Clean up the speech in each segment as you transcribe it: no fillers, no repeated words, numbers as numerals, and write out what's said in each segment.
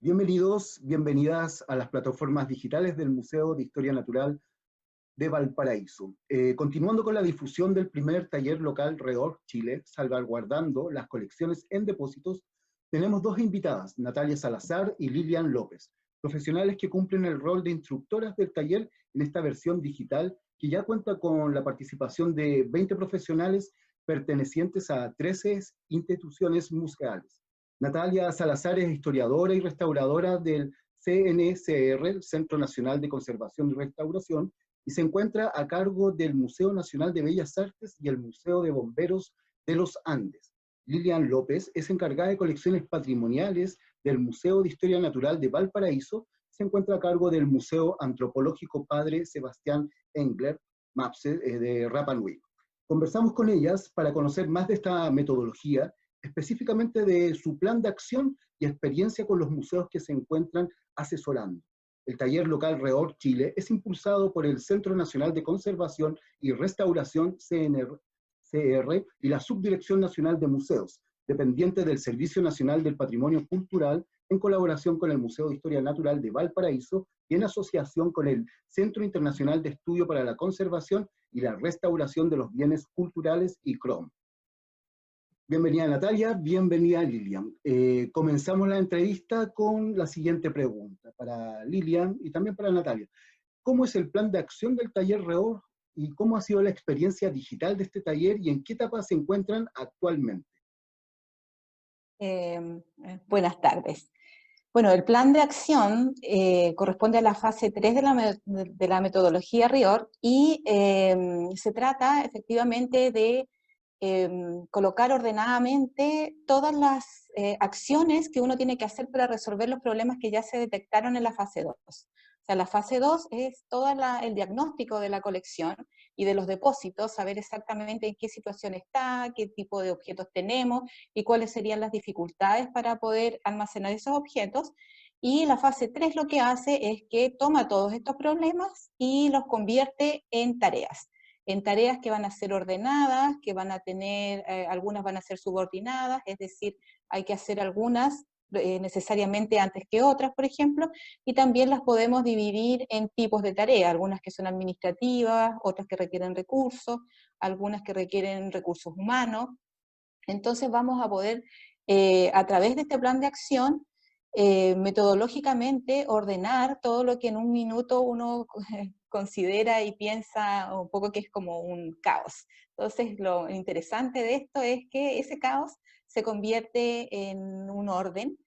Bienvenidos, bienvenidas a las plataformas digitales del Museo de Historia Natural de Valparaíso. Continuando con la difusión del primer taller local REORG Chile, salvaguardando las colecciones en depósitos, tenemos dos invitadas, Natalia Salazar y Lilian López, profesionales que cumplen el rol de instructoras del taller en esta versión digital, que ya cuenta con la participación de 20 profesionales pertenecientes a 13 instituciones museales. Natalia Salazar es historiadora y restauradora del CNCR, el Centro Nacional de Conservación y Restauración, y se encuentra a cargo del Museo Nacional de Bellas Artes y el Museo de Bomberos de los Andes. Lilian López es encargada de colecciones patrimoniales del Museo de Historia Natural de Valparaíso, se encuentra a cargo del Museo Antropológico Padre Sebastián Engler, MAPSE, de Rapa Nui. Conversamos con ellas para conocer más de esta metodología, específicamente de su plan de acción y experiencia con los museos que se encuentran asesorando. El taller local REORG Chile es impulsado por el Centro Nacional de Conservación y Restauración CNCR y la Subdirección Nacional de Museos, dependiente del Servicio Nacional del Patrimonio Cultural, en colaboración con el Museo de Historia Natural de Valparaíso y en asociación con el Centro Internacional de Estudio para la Conservación y la Restauración de los Bienes Culturales y CROM. Bienvenida Natalia, bienvenida Lilian. Comenzamos la entrevista con la siguiente pregunta para Lilian y también para Natalia. ¿Cómo es el plan de acción del taller REORG y cómo ha sido la experiencia digital de este taller y en qué etapa se encuentran actualmente? Buenas tardes. Bueno, el plan de acción corresponde a la fase 3 de la metodología REORG y se trata efectivamente de colocar ordenadamente todas las acciones que uno tiene que hacer para resolver los problemas que ya se detectaron en la fase 2. O sea, la fase 2 es todo el diagnóstico de la colección y de los depósitos, saber exactamente en qué situación está, qué tipo de objetos tenemos y cuáles serían las dificultades para poder almacenar esos objetos. Y la fase 3 lo que hace es que toma todos estos problemas y los convierte en tareas que van a ser ordenadas, que van a tener, algunas van a ser subordinadas, es decir, hay que hacer algunas necesariamente antes que otras, por ejemplo, y también las podemos dividir en tipos de tareas, algunas que son administrativas, otras que requieren recursos, algunas que requieren recursos humanos. Entonces vamos a poder, a través de este plan de acción, metodológicamente ordenar todo lo que en un minuto uno considera y piensa un poco que es como un caos. Entonces lo interesante de esto es que ese caos se convierte en un orden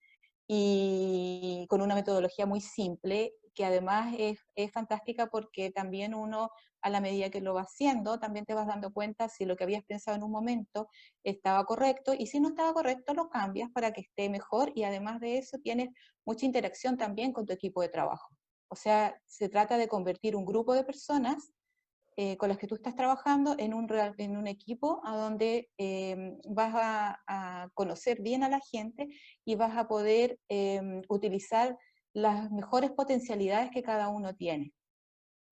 y con una metodología muy simple, que además es fantástica porque también uno, a la medida que lo va haciendo, también te vas dando cuenta si lo que habías pensado en un momento estaba correcto, y si no estaba correcto lo cambias para que esté mejor, y además de eso tienes mucha interacción también con tu equipo de trabajo. O sea, se trata de convertir un grupo de personas con las que tú estás trabajando en un equipo a donde vas a conocer bien a la gente y vas a poder utilizar las mejores potencialidades que cada uno tiene.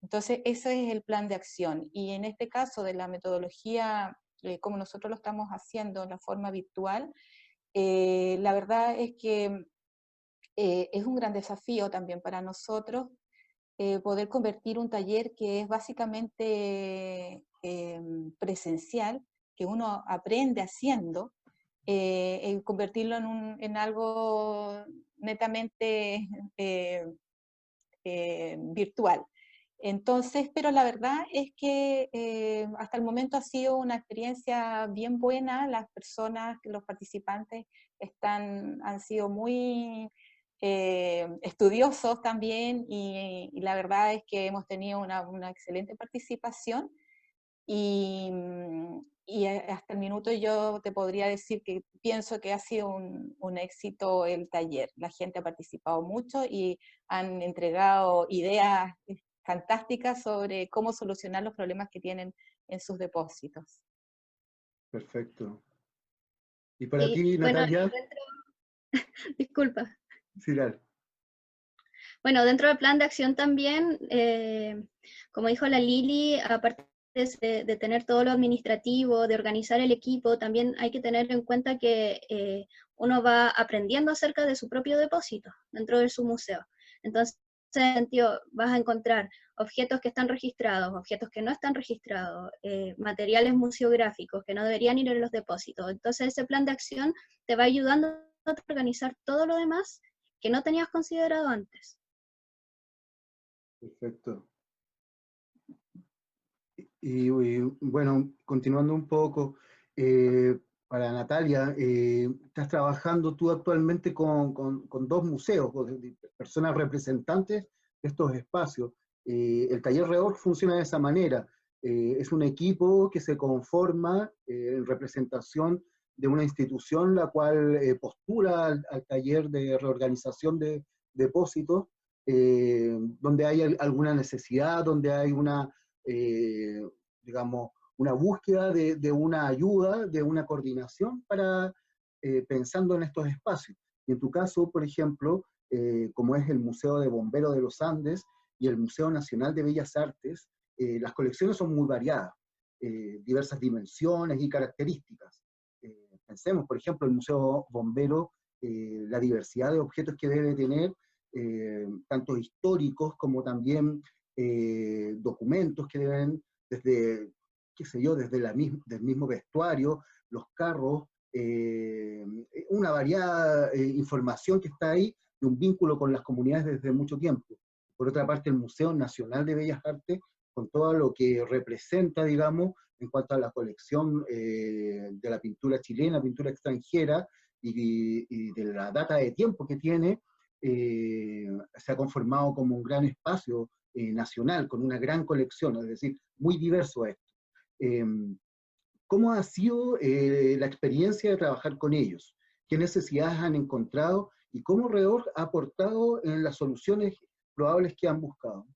Entonces, ese es el plan de acción. Y en este caso de la metodología, como nosotros lo estamos haciendo en la forma virtual, la verdad es que es un gran desafío también para nosotros poder convertir un taller que es básicamente presencial, que uno aprende haciendo, convertirlo en algo netamente virtual. Entonces, pero la verdad es que hasta el momento ha sido una experiencia bien buena. Las personas, los participantes han sido muy estudiosos también, y la verdad es que hemos tenido una excelente participación y hasta el minuto yo te podría decir que pienso que ha sido un éxito el taller. La gente ha participado mucho y han entregado ideas fantásticas sobre cómo solucionar los problemas que tienen en sus depósitos. Perfecto. ¿Y para Sí, ti, bueno, Natalia? disculpa. Sí, dale. Bueno, dentro del plan de acción también, como dijo la Lili, aparte de tener todo lo administrativo, de organizar el equipo, también hay que tener en cuenta que uno va aprendiendo acerca de su propio depósito dentro de su museo. Entonces, en ese sentido, vas a encontrar objetos que están registrados, objetos que no están registrados, materiales museográficos que no deberían ir en los depósitos. Entonces, ese plan de acción te va ayudando a organizar todo lo demás que no tenías considerado antes. Perfecto. Y bueno, continuando un poco, para Natalia, estás trabajando tú actualmente con dos museos, con personas representantes de estos espacios. El taller Reorg funciona de esa manera. Es un equipo que se conforma en representación de una institución la cual postula al taller de reorganización de depósitos, donde hay alguna necesidad, donde hay una digamos, una búsqueda de una ayuda, de una coordinación para pensando en estos espacios. Y en tu caso, por ejemplo, como es el Museo de Bomberos de los Andes y el Museo Nacional de Bellas Artes, las colecciones son muy variadas, diversas dimensiones y características. Pensemos, por ejemplo, el Museo Bombero, la diversidad de objetos que debe tener, tanto históricos como también documentos que deben, desde, qué sé yo, desde del mismo vestuario, los carros, una variada información que está ahí, y un vínculo con las comunidades desde mucho tiempo. Por otra parte, el Museo Nacional de Bellas Artes, con todo lo que representa, digamos, en cuanto a la colección de la pintura chilena, pintura extranjera, y de la data de tiempo que tiene, se ha conformado como un gran espacio nacional, con una gran colección, es decir, muy diverso esto. Eh, ¿Cómo ha sido la experiencia de trabajar con ellos? ¿Qué necesidades han encontrado? ¿Y cómo Reorg ha aportado en las soluciones probables que han buscado?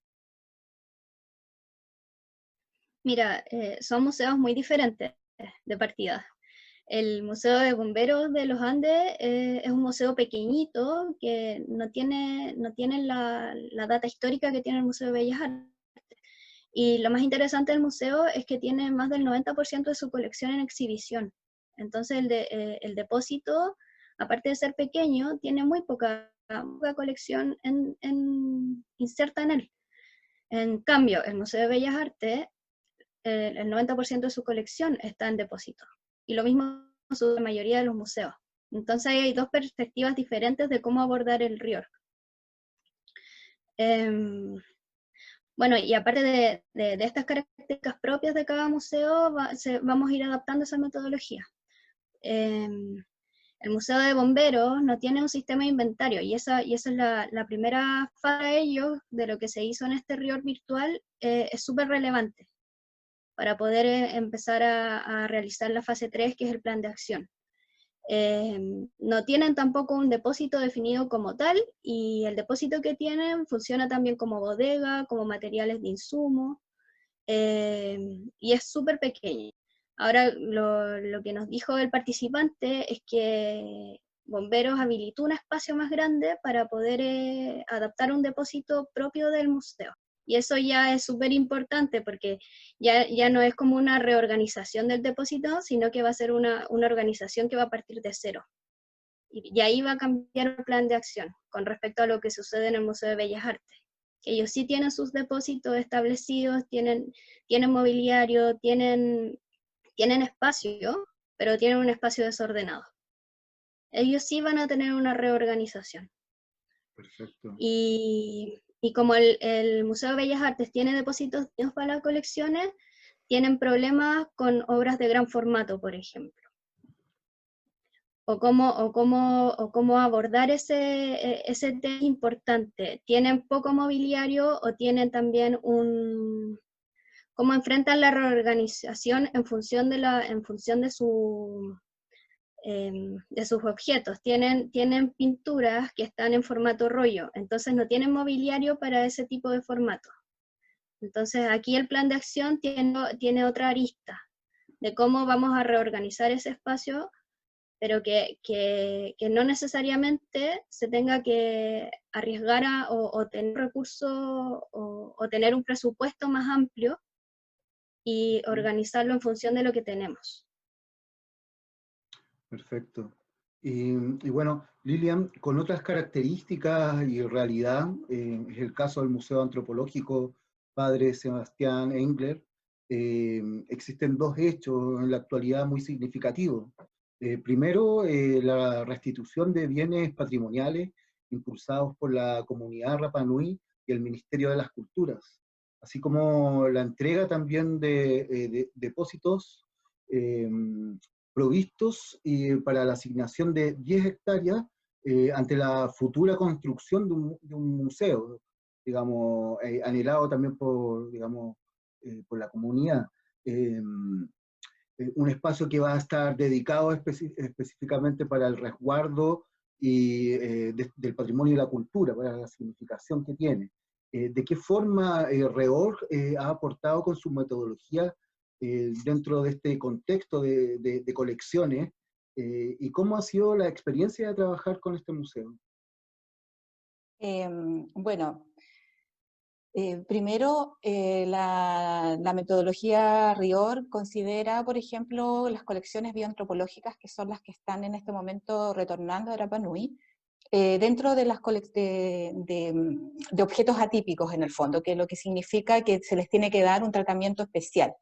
Mira, son museos muy diferentes de partida. El Museo de Bomberos de los Andes es un museo pequeñito que no tiene la data histórica que tiene el Museo de Bellas Artes. Y lo más interesante del museo es que tiene más del 90% de su colección en exhibición. Entonces el depósito, aparte de ser pequeño, tiene muy poca colección inserta en él. En cambio, el Museo de Bellas Artes, el 90% de su colección está en depósito. Y lo mismo con la mayoría de los museos. Entonces hay dos perspectivas diferentes de cómo abordar el Reorg. Bueno, y aparte de estas características propias de cada museo, vamos a ir adaptando esa metodología. El Museo de Bomberos no tiene un sistema de inventario, y esa es la primera fase de ellos, de lo que se hizo en este Reorg virtual, es súper relevante para poder empezar a realizar la fase 3, que es el plan de acción. No tienen tampoco un depósito definido como tal, y el depósito que tienen funciona también como bodega, como materiales de insumo, y es súper pequeño. Ahora, lo que nos dijo el participante es que Bomberos habilitó un espacio más grande para poder adaptar un depósito propio del museo. Y eso ya es súper importante, porque ya no es como una reorganización del depósito, sino que va a ser una organización que va a partir de cero. Y ahí va a cambiar el plan de acción con respecto a lo que sucede en el Museo de Bellas Artes. Ellos sí tienen sus depósitos establecidos, tienen mobiliario, tienen espacio, pero tienen un espacio desordenado. Ellos sí van a tener una reorganización. Perfecto. Y como el Museo de Bellas Artes tiene depósitos para las colecciones, tienen problemas con obras de gran formato, por ejemplo. O cómo abordar ese tema importante. ¿Tienen poco mobiliario o tienen también cómo enfrentan la reorganización en función de sus objetos? Tienen pinturas que están en formato rollo, entonces no tienen mobiliario para ese tipo de formato. Entonces aquí el plan de acción tiene otra arista de cómo vamos a reorganizar ese espacio, pero que no necesariamente se tenga que arriesgar o tener recursos o tener un presupuesto más amplio y organizarlo en función de lo que tenemos. Perfecto. Y bueno, Lilian, con otras características y realidad, es el caso del Museo Antropológico Padre Sebastián Engler, existen dos hechos en la actualidad muy significativos. Primero, la restitución de bienes patrimoniales impulsados por la comunidad Rapa Nui y el Ministerio de las Culturas, así como la entrega también de depósitos eh, provistos para la asignación de 10 hectáreas ante la futura construcción de un museo, digamos, anhelado también por, digamos, por la comunidad. Un espacio que va a estar dedicado específicamente para el resguardo y, del patrimonio y la cultura, para la significación que tiene. ¿De qué forma REORG ha aportado con su metodología dentro de este contexto de colecciones, y cómo ha sido la experiencia de trabajar con este museo? Bueno, primero, la metodología RIOR considera, por ejemplo, las colecciones bioantropológicas, que son las que están en este momento retornando a Rapa Nui, dentro de las de objetos atípicos en el fondo, que lo que significa que se les tiene que dar un tratamiento especial.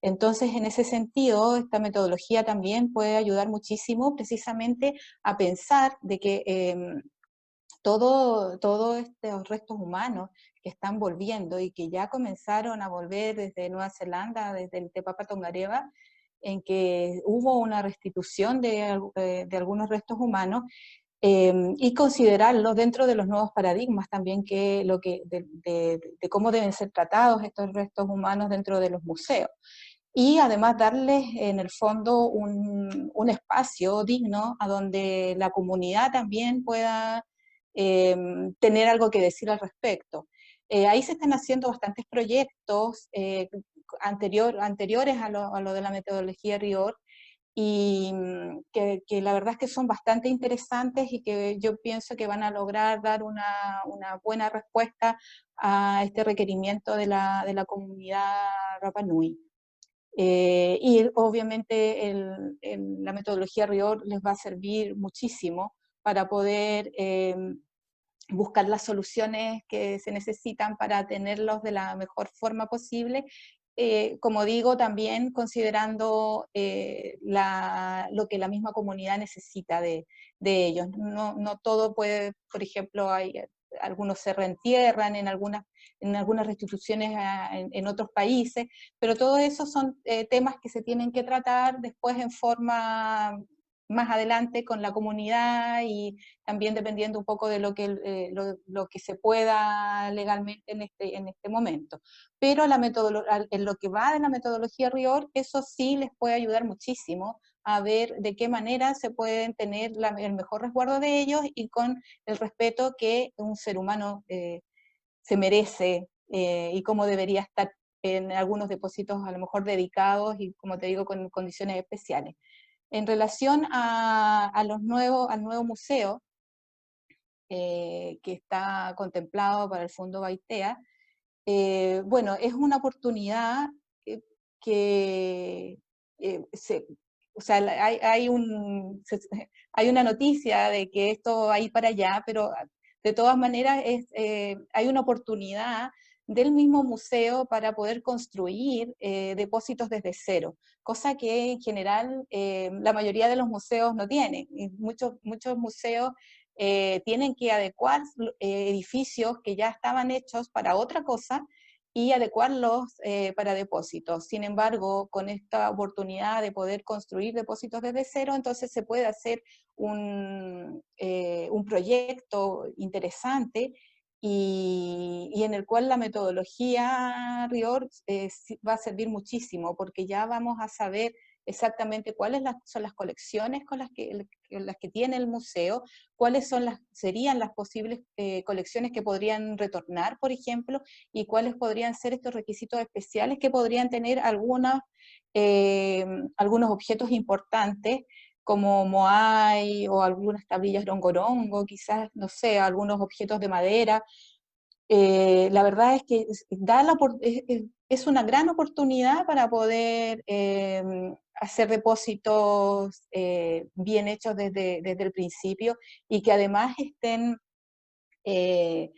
Entonces, en ese sentido, esta metodología también puede ayudar muchísimo precisamente a pensar de que todos estos restos humanos que están volviendo y que ya comenzaron a volver desde Nueva Zelanda, desde el Te Papa Tongareva, en que hubo una restitución de algunos restos humanos, y considerarlos dentro de los nuevos paradigmas también de cómo deben ser tratados estos restos humanos dentro de los museos. Y además darles en el fondo un espacio digno a donde la comunidad también pueda tener algo que decir al respecto. Ahí se están haciendo bastantes proyectos anteriores a lo de la metodología RIOR, y que la verdad es que son bastante interesantes y que yo pienso que van a lograr dar una buena respuesta a este requerimiento de la comunidad Rapa Nui. Y obviamente la metodología RIOR les va a servir muchísimo para poder buscar las soluciones que se necesitan para tenerlos de la mejor forma posible. Como digo, también considerando lo que la misma comunidad necesita de ellos. No todo puede, por ejemplo, algunos se reentierran en algunas restituciones en otros países, pero todo eso son temas que se tienen que tratar después en forma más adelante con la comunidad, y también dependiendo un poco de lo que se pueda legalmente en este momento. Pero en lo que va de la metodología RIOR, eso sí les puede ayudar muchísimo a ver de qué manera se pueden tener el mejor resguardo de ellos y con el respeto que un ser humano se merece, y cómo debería estar en algunos depósitos a lo mejor dedicados y, como te digo, con condiciones especiales. En relación al nuevo museo que está contemplado para el Fondo Baitea, bueno, es una oportunidad que o sea, hay una noticia de que esto va a ir para allá, pero de todas maneras hay una oportunidad del mismo museo para poder construir depósitos desde cero, cosa que en general la mayoría de los museos no tienen. Y muchos museos tienen que adecuar edificios que ya estaban hechos para otra cosa y adecuarlos para depósitos. Sin embargo, con esta oportunidad de poder construir depósitos desde cero, entonces se puede hacer un proyecto interesante y en el cual la metodología RIOR va a servir muchísimo, porque ya vamos a saber exactamente cuáles son las colecciones con las que tiene el museo, cuáles serían las posibles colecciones que podrían retornar, por ejemplo, y cuáles podrían ser estos requisitos especiales que podrían tener algunos objetos importantes, como moai o algunas tablillas rongorongo, quizás, no sé, algunos objetos de madera, la verdad es que es una gran oportunidad para poder hacer depósitos bien hechos desde el principio y que además estén de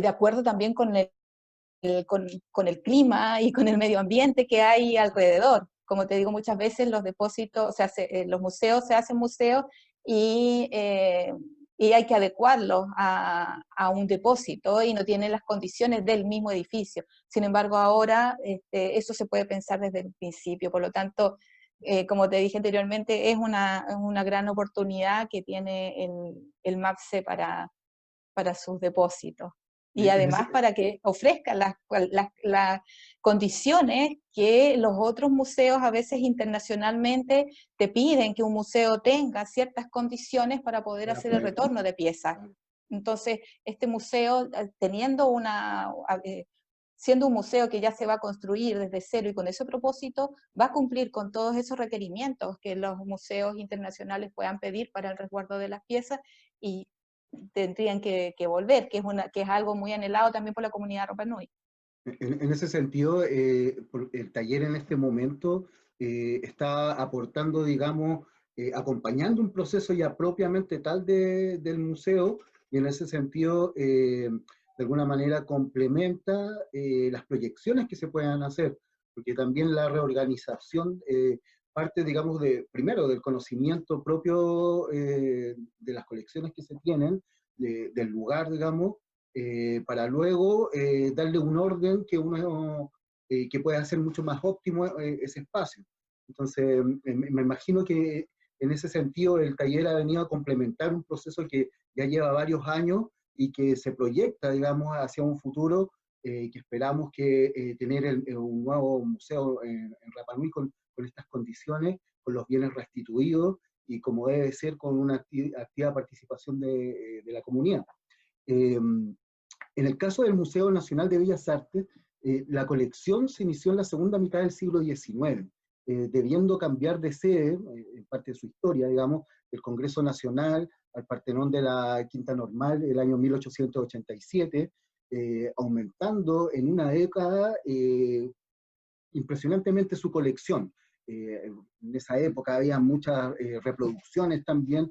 acuerdo también con el clima y con el medio ambiente que hay alrededor. Como te digo, muchas veces los depósitos, los museos se hacen museos y hay que adecuarlos a un depósito y no tienen las condiciones del mismo edificio. Sin embargo, ahora eso se puede pensar desde el principio. Por lo tanto, como te dije anteriormente, es una gran oportunidad que tiene el MAPSE para sus depósitos. Y además para que ofrezcan las condiciones que los otros museos a veces internacionalmente te piden que un museo tenga ciertas condiciones para poder hacer el retorno de piezas. Entonces, este museo, siendo un museo que ya se va a construir desde cero y con ese propósito, va a cumplir con todos esos requerimientos que los museos internacionales puedan pedir para el resguardo de las piezas y tendrían que volver, que es algo muy anhelado también por la comunidad Rapa Nui. En ese sentido, el taller en este momento está aportando, digamos, acompañando un proceso ya propiamente tal del museo, y en ese sentido, de alguna manera, complementa las proyecciones que se puedan hacer, porque también la reorganización parte, digamos, primero del conocimiento propio de las colecciones que se tienen, del lugar, digamos, para luego darle un orden que pueda hacer mucho más óptimo ese espacio. Entonces, me imagino que en ese sentido el taller ha venido a complementar un proceso que ya lleva varios años y que se proyecta, digamos, hacia un futuro que esperamos que tener un nuevo museo en Rapa Nui con estas condiciones, con los bienes restituidos y como debe ser con una activa participación de la comunidad. En el caso del Museo Nacional de Bellas Artes, la colección se inició en la segunda mitad del siglo XIX, debiendo cambiar de sede, en parte de su historia, digamos, del Congreso Nacional al Partenón de la Quinta Normal el año 1887, aumentando en una década impresionantemente su colección. En esa época había muchas reproducciones también,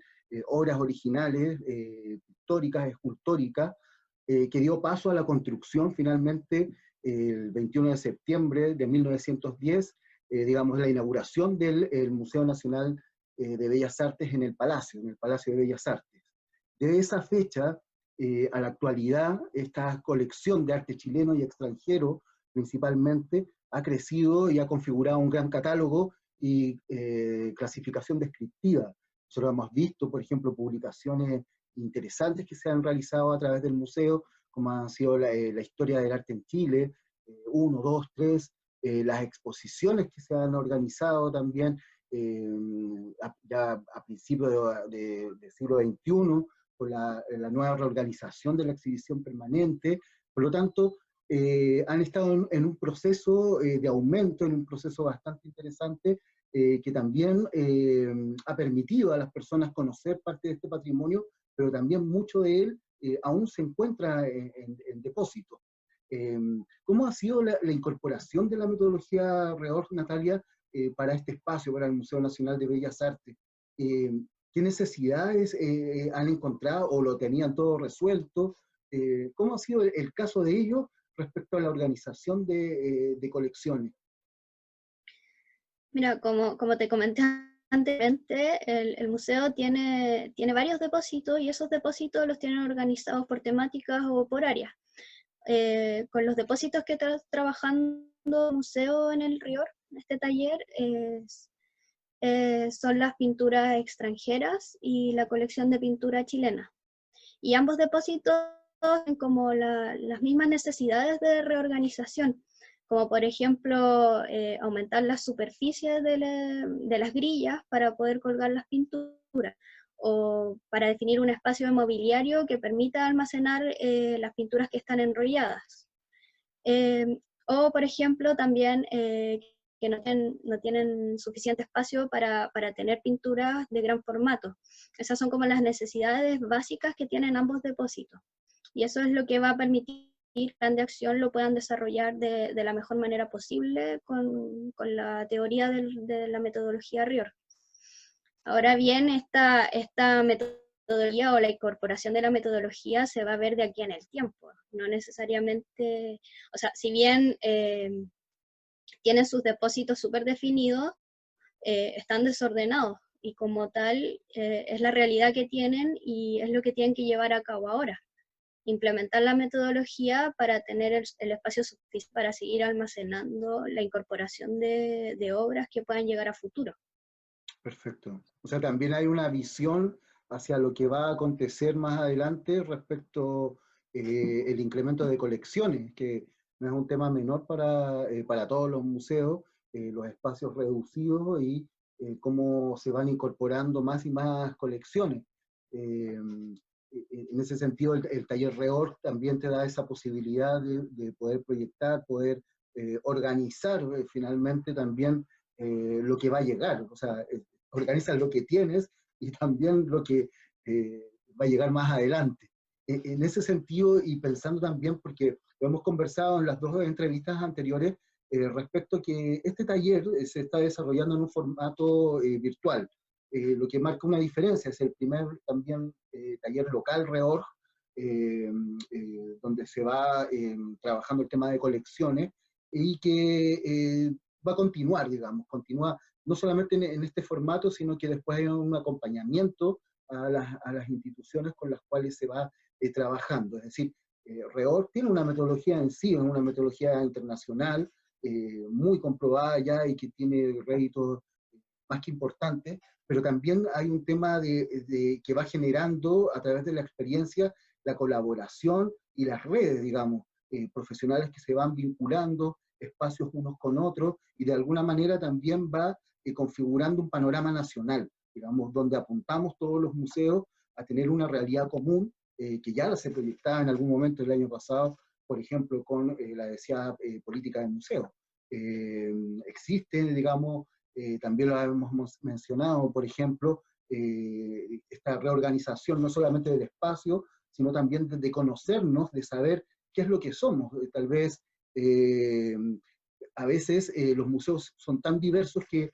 obras originales, pictóricas, escultóricas, que dio paso a la construcción finalmente el 21 de septiembre de 1910, digamos, la inauguración del Museo Nacional de Bellas Artes en el Palacio de Bellas Artes. De esa fecha a la actualidad, esta colección de arte chileno y extranjero, principalmente, ha crecido y ha configurado un gran catálogo y clasificación descriptiva. Nosotros hemos visto, por ejemplo, publicaciones interesantes que se han realizado a través del museo, como ha sido la historia del arte en Chile, 1, 2, 3, las exposiciones que se han organizado también ya a principios del siglo XXI, con la nueva reorganización de la exhibición permanente. Por lo tanto, han estado en un proceso de aumento, en un proceso bastante interesante, que también ha permitido a las personas conocer parte de este patrimonio, pero también mucho de él aún se encuentra en depósito. ¿Cómo ha sido la incorporación de la metodología REORG, Natalia, para este espacio, para el Museo Nacional de Bellas Artes? ¿Qué necesidades han encontrado o lo tenían todo resuelto? ¿Cómo ha sido el caso de ellos respecto a la organización de colecciones? Mira, como te comenté anteriormente, el museo tiene varios depósitos y esos depósitos los tienen organizados por temáticas o por áreas. Con los depósitos que está trabajando el museo en el RIOR, en este taller, son las pinturas extranjeras y la colección de pintura chilena. Y ambos depósitos tienen como las mismas necesidades de reorganización, como por ejemplo aumentar las superficies de las grillas para poder colgar las pinturas, o para definir un espacio de mobiliario que permita almacenar las pinturas que están enrolladas. O por ejemplo también que no tienen suficiente espacio para tener pinturas de gran formato. Esas son como las necesidades básicas que tienen ambos depósitos. Y eso es lo que va a permitir que el plan de acción lo puedan desarrollar de la mejor manera posible con la teoría de la metodología RIOR. Ahora bien, esta metodología o la incorporación de la metodología se va a ver de aquí en el tiempo, no necesariamente, o sea, si bien tienen sus depósitos súper definidos, están desordenados y como tal es la realidad que tienen y es lo que tienen que llevar a cabo ahora. Implementar la metodología para tener el espacio suficiente para seguir almacenando la incorporación de obras que puedan llegar a futuro. Perfecto. O sea, también hay una visión hacia lo que va a acontecer más adelante respecto el incremento de colecciones, que no es un tema menor para todos los museos, los espacios reducidos y cómo se van incorporando más y más colecciones. En ese sentido, el taller REORG también te da esa posibilidad de poder proyectar, poder organizar finalmente también lo que va a llegar. O sea, organizas lo que tienes y también lo que va a llegar más adelante. En ese sentido, y pensando también, porque lo hemos conversado en las dos entrevistas anteriores, respecto a que este taller se está desarrollando en un formato virtual, lo que marca una diferencia, es el primer también taller local REORG, donde se va trabajando el tema de colecciones y que va a continuar, digamos, continúa no solamente en este formato, sino que después hay un acompañamiento a las instituciones con las cuales se va trabajando. Es decir, REORG tiene una metodología en sí, una metodología internacional, muy comprobada ya y que tiene réditos más que importantes, pero también hay un tema que va generando a través de la experiencia la colaboración y las redes, digamos, profesionales que se van vinculando, espacios unos con otros, y de alguna manera también va configurando un panorama nacional, digamos, donde apuntamos todos los museos a tener una realidad común, que ya se proyectaba en algún momento el año pasado, por ejemplo, con la deseada política de museos. Existe, digamos, también lo hemos mencionado, por ejemplo, esta reorganización no solamente del espacio, sino también de conocernos, de saber qué es lo que somos. Tal vez a veces los museos son tan diversos que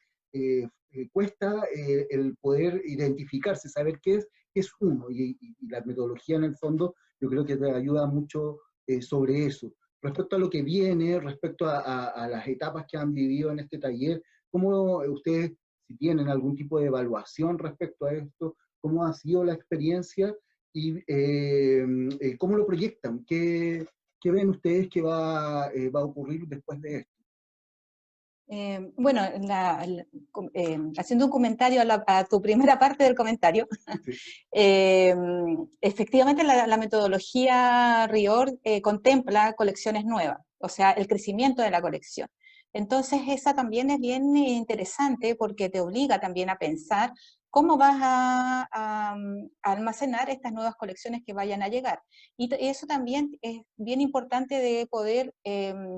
cuesta el poder identificarse, saber qué es uno, y la metodología en el fondo yo creo que te ayuda mucho sobre eso. Respecto a lo que viene, respecto a las etapas que han vivido en este taller, ¿cómo ustedes, si tienen algún tipo de evaluación respecto a esto, cómo ha sido la experiencia y cómo lo proyectan? ¿Qué ven ustedes que va a ocurrir después de esto? Bueno, haciendo un comentario a tu primera parte del comentario, Sí. Efectivamente la metodología RIOR contempla colecciones nuevas, o sea, el crecimiento de la colección. Entonces esa también es bien interesante porque te obliga también a pensar cómo vas a almacenar estas nuevas colecciones que vayan a llegar. Y eso también es bien importante de poder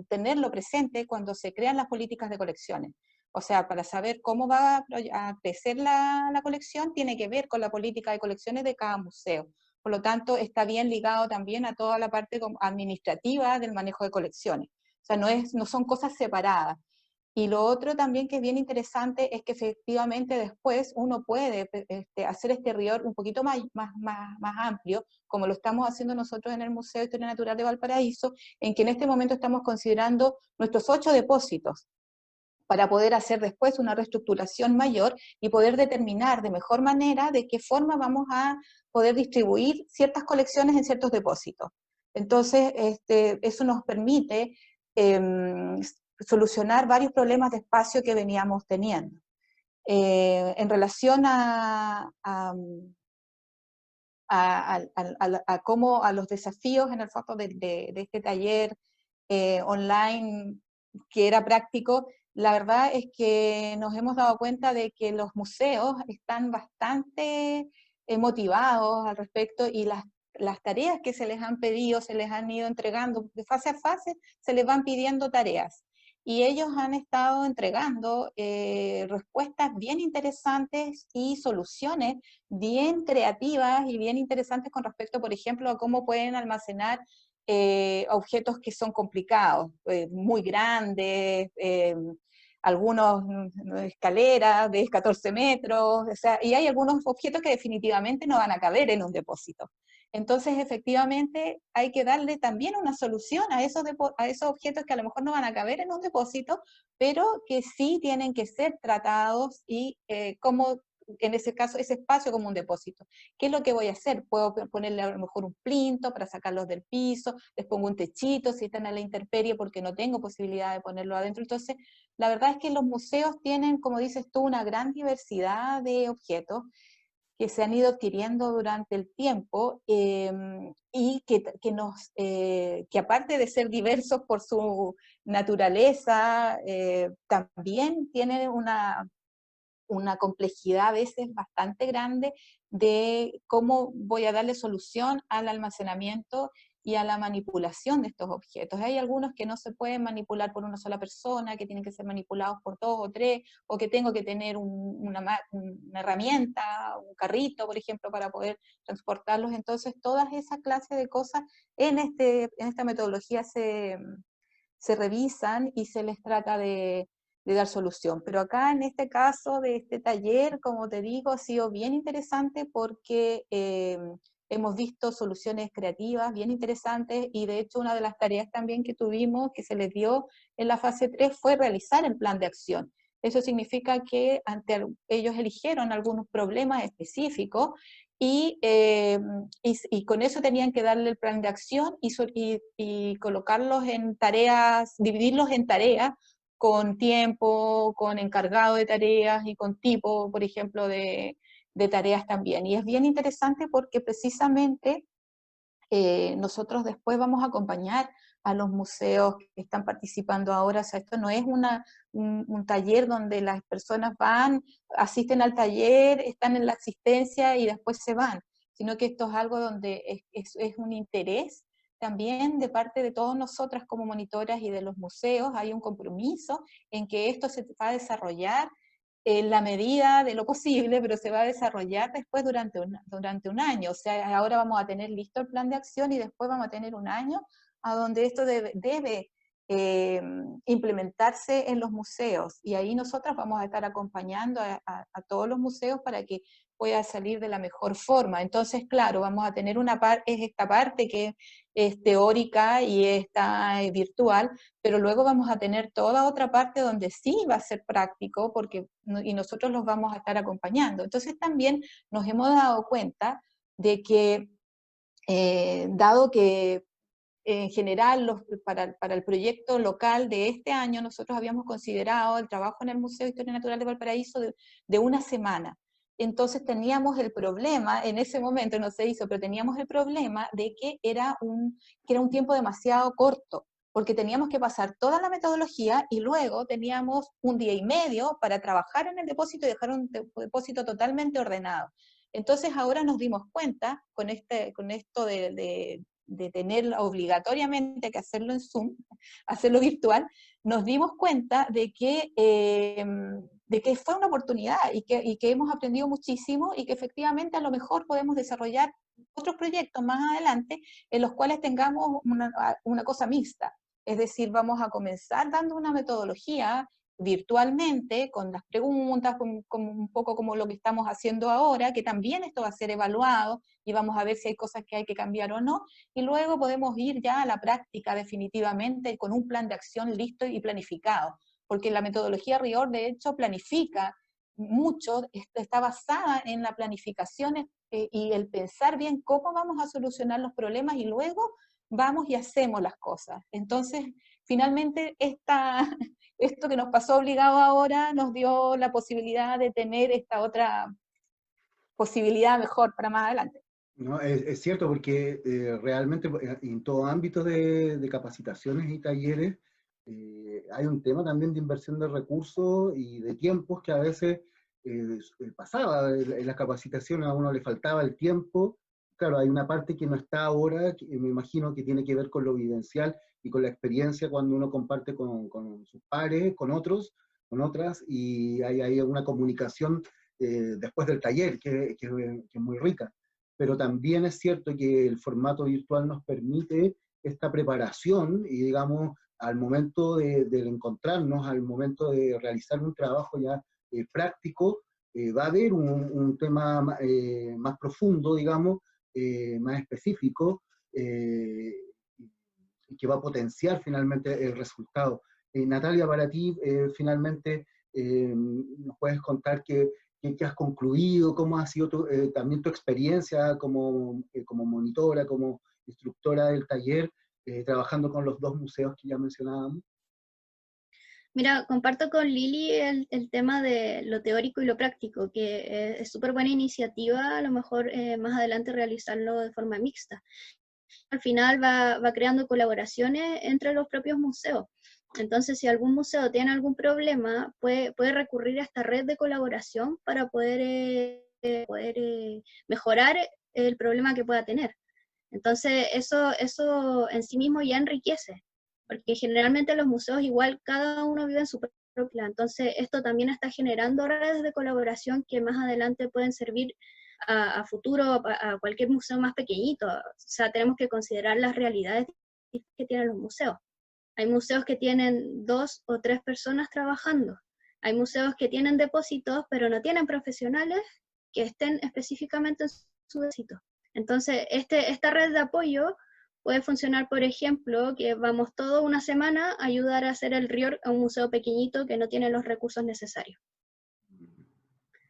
tenerlo presente cuando se crean las políticas de colecciones. O sea, para saber cómo va a crecer la colección, tiene que ver con la política de colecciones de cada museo. Por lo tanto, está bien ligado también a toda la parte administrativa del manejo de colecciones. O sea, no son cosas separadas. Y lo otro también que es bien interesante es que efectivamente después uno puede hacer este RIOR un poquito más amplio, como lo estamos haciendo nosotros en el Museo de Historia Natural de Valparaíso, en que en este momento estamos considerando nuestros 8 depósitos, para poder hacer después una reestructuración mayor y poder determinar de mejor manera de qué forma vamos a poder distribuir ciertas colecciones en ciertos depósitos. Entonces, eso nos permite solucionar varios problemas de espacio que veníamos teniendo. En relación a los desafíos en el fondo de este taller online que era práctico, la verdad es que nos hemos dado cuenta de que los museos están bastante motivados al respecto y las tareas que se les han pedido, se les han ido entregando, de fase a fase se les van pidiendo tareas. y ellos han estado entregando respuestas bien interesantes y soluciones bien creativas y bien interesantes con respecto, por ejemplo, a cómo pueden almacenar objetos que son complicados, muy grandes, algunos escaleras de 14 metros, o sea, y hay algunos objetos que definitivamente no van a caber en un depósito. Entonces, efectivamente, hay que darle también una solución a esos objetos que a lo mejor no van a caber en un depósito, pero que sí tienen que ser tratados y como en ese caso, ese espacio como un depósito. ¿Qué es lo que voy a hacer? Puedo ponerle a lo mejor un plinto para sacarlos del piso, les pongo un techito si están a la intemperie porque no tengo posibilidad de ponerlo adentro. Entonces, la verdad es que los museos tienen, como dices tú, una gran diversidad de objetos que se han ido adquiriendo durante el tiempo y que aparte de ser diversos por su naturaleza, también tienen una complejidad a veces bastante grande de cómo voy a darle solución al almacenamiento y a la manipulación de estos objetos. Hay algunos que no se pueden manipular por una sola persona, que tienen que ser manipulados por dos o tres, o que tengo que tener una herramienta, un carrito, por ejemplo, para poder transportarlos. Entonces, todas esas clases de cosas en esta metodología se revisan y se les trata de dar solución. Pero acá en este caso de este taller, como te digo, ha sido bien interesante porque hemos visto soluciones creativas bien interesantes y de hecho una de las tareas también que tuvimos, que se les dio en la fase 3 fue realizar el plan de acción. Eso significa que ellos eligieron algunos problemas específicos y con eso tenían que darle el plan de acción y colocarlos en tareas, dividirlos en tareas con tiempo, con encargado de tareas y con tipo, por ejemplo, de tareas también. Y es bien interesante porque precisamente nosotros después vamos a acompañar a los museos que están participando ahora. O sea, esto no es un taller donde las personas van, asisten al taller, están en la asistencia y después se van, sino que esto es algo donde es un interés también de parte de todas nosotras como monitoras y de los museos. Hay un compromiso en que esto se va a desarrollar en la medida de lo posible, pero se va a desarrollar después durante un año. O sea, ahora vamos a tener listo el plan de acción y después vamos a tener un año a donde esto debe implementarse en los museos. Y ahí nosotros vamos a estar acompañando a todos los museos para que pueda salir de la mejor forma. Entonces, claro, vamos a tener es esta parte que es teórica y está virtual, pero luego vamos a tener toda otra parte donde sí va a ser práctico y nosotros los vamos a estar acompañando. Entonces también nos hemos dado cuenta de que, dado que en general para el proyecto local de este año nosotros habíamos considerado el trabajo en el Museo de Historia Natural de Valparaíso de una semana. Entonces teníamos el problema, en ese momento no se hizo, pero teníamos el problema de que era un tiempo demasiado corto, porque teníamos que pasar toda la metodología y luego teníamos un día y medio para trabajar en el depósito y dejar un depósito totalmente ordenado. Entonces ahora nos dimos cuenta, con esto de tener obligatoriamente que hacerlo en Zoom, hacerlo virtual, nos dimos cuenta de que fue una oportunidad y que hemos aprendido muchísimo y que efectivamente a lo mejor podemos desarrollar otros proyectos más adelante en los cuales tengamos una cosa mixta. Es decir, vamos a comenzar dando una metodología virtualmente, con las preguntas, con un poco como lo que estamos haciendo ahora, que también esto va a ser evaluado y vamos a ver si hay cosas que hay que cambiar o no, y luego podemos ir ya a la práctica definitivamente con un plan de acción listo y planificado, porque la metodología RIOR de hecho planifica mucho, está basada en la planificación y el pensar bien cómo vamos a solucionar los problemas y luego vamos y hacemos las cosas. Entonces, finalmente, esto que nos pasó obligado ahora nos dio la posibilidad de tener esta otra posibilidad mejor para más adelante. No, es cierto, porque realmente en todo ámbito de capacitaciones y talleres hay un tema también de inversión de recursos y de tiempos que a veces pasaba en las capacitaciones, a uno le faltaba el tiempo claro, hay una parte que no está ahora, que me imagino que tiene que ver con lo vivencial y con la experiencia cuando uno comparte con sus pares, con otros, con otras, y hay una comunicación después del taller que es muy rica. Pero también es cierto que el formato virtual nos permite esta preparación y, digamos, al momento de encontrarnos, al momento de realizar un trabajo ya práctico, va a haber un tema más profundo, digamos, más específico, que va a potenciar finalmente el resultado. Natalia, para ti, finalmente, ¿nos puedes contar qué has concluido, cómo ha sido también tu experiencia como monitora, como instructora del taller, trabajando con los dos museos que ya mencionábamos? Mira, comparto con Lili el tema de lo teórico y lo práctico, que es súper buena iniciativa, a lo mejor más adelante realizarlo de forma mixta. Al final va creando colaboraciones entre los propios museos. Entonces, si algún museo tiene algún problema, puede recurrir a esta red de colaboración para poder mejorar el problema que pueda tener. Entonces, eso en sí mismo ya enriquece, porque generalmente los museos igual cada uno vive en su propia. Entonces, esto también está generando redes de colaboración que más adelante pueden servir a futuro, a cualquier museo más pequeñito. O sea, tenemos que considerar las realidades que tienen los museos. Hay museos que tienen 2 o 3 personas trabajando. Hay museos que tienen depósitos, pero no tienen profesionales que estén específicamente en su depósito. Entonces, esta red de apoyo puede funcionar, por ejemplo, que vamos toda una semana a ayudar a hacer el reorg a un museo pequeñito que no tiene los recursos necesarios.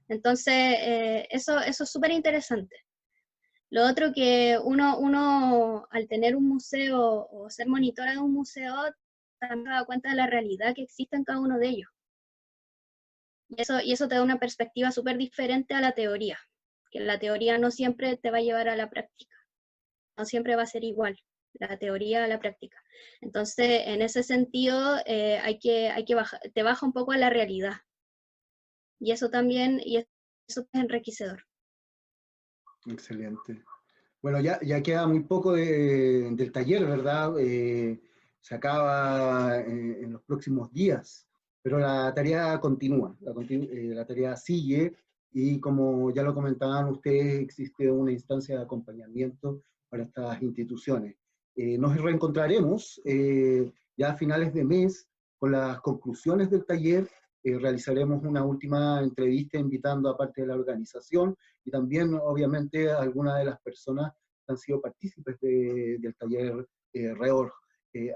Entonces, eso es súper interesante. Lo otro que uno al tener un museo o ser monitora de un museo, también se da cuenta de la realidad que existe en cada uno de ellos. Y eso te da una perspectiva súper diferente a la teoría, que la teoría no siempre te va a llevar a la práctica, no siempre va a ser igual la teoría a la práctica. Entonces, en ese sentido, te baja un poco a la realidad. Y eso también, y eso es enriquecedor. Excelente. Bueno, ya queda muy poco del taller, ¿verdad? Se acaba en los próximos días, pero la tarea continúa, la tarea sigue, y como ya lo comentaban ustedes, existe una instancia de acompañamiento para estas instituciones. Nos reencontraremos ya a finales de mes con las conclusiones del taller. Realizaremos una última entrevista invitando a parte de la organización y también, obviamente, a algunas de las personas que han sido partícipes del taller REORG.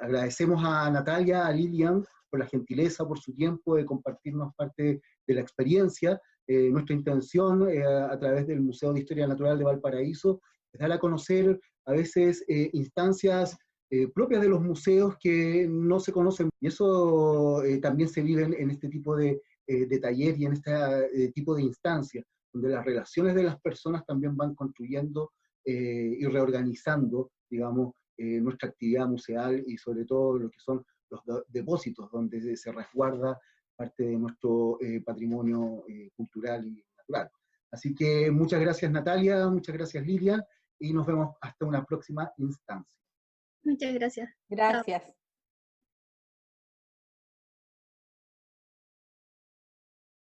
Agradecemos a Natalia, a Lilian, por la gentileza, por su tiempo de compartirnos parte de la experiencia. Nuestra intención, a través del Museo de Historia Natural de Valparaíso, es dar a conocer a veces instancias propias de los museos que no se conocen, y eso también se vive en este tipo de taller y en este tipo de instancias, donde las relaciones de las personas también van construyendo y reorganizando, digamos, nuestra actividad museal y sobre todo lo que son los depósitos donde se resguarda parte de nuestro patrimonio cultural y natural. Así que muchas gracias, Natalia, muchas gracias, Lilia, y nos vemos hasta una próxima instancia. Muchas gracias. Gracias.